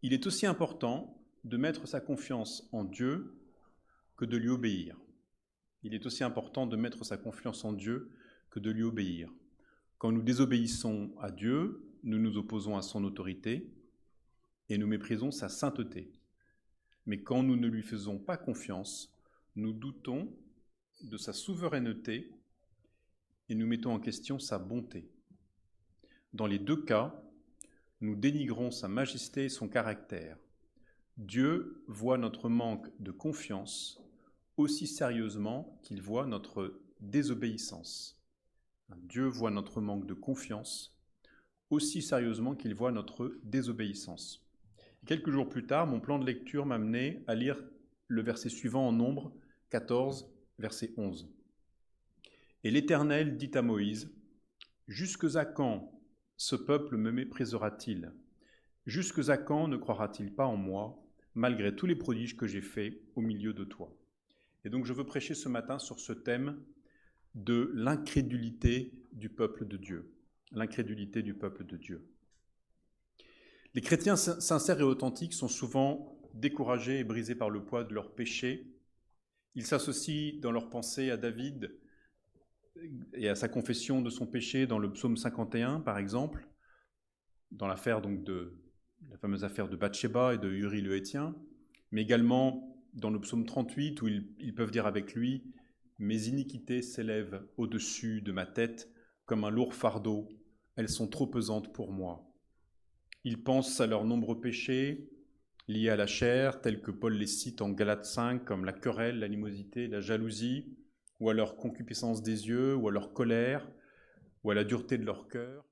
Il est aussi important de mettre sa confiance en Dieu que de lui obéir. Il est aussi important de mettre sa confiance en Dieu que de lui obéir. Quand nous désobéissons à Dieu, nous nous opposons à son autorité et nous méprisons sa sainteté. Mais quand nous ne lui faisons pas confiance, nous doutons de sa souveraineté et nous mettons en question sa bonté. Dans les deux cas, nous dénigrons sa majesté et son caractère. Dieu voit notre manque de confiance aussi sérieusement qu'il voit notre désobéissance. Dieu voit notre manque de confiance aussi sérieusement qu'il voit notre désobéissance. Quelques jours plus tard, mon plan de lecture m'a amené à lire le verset suivant en Nombre 14, verset 11. « Et l'Éternel dit à Moïse, « Jusques à quand ce peuple me méprisera-t-il? Jusques à quand ne croira-t-il pas en moi, malgré tous les prodiges que j'ai faits au milieu de toi ?» Et donc je veux prêcher ce matin sur ce thème de l'incrédulité du peuple de Dieu. L'incrédulité du peuple de Dieu. Les chrétiens sincères et authentiques sont souvent découragés et brisés par le poids de leurs péchés. Ils s'associent dans leur pensée à David et à sa confession de son péché dans le psaume 51, par exemple, dans l'affaire donc la fameuse affaire de Bathsheba et de Uri le Héthien, mais également dans le psaume 38 où ils peuvent dire avec lui « Mes iniquités s'élèvent au-dessus de ma tête comme un lourd fardeau, elles sont trop pesantes pour moi. » Ils pensent à leurs nombreux péchés liés à la chair, tels que Paul les cite en Galates 5, comme la querelle, l'animosité, la jalousie, ou à leur concupiscence des yeux, ou à leur colère, ou à la dureté de leur cœur.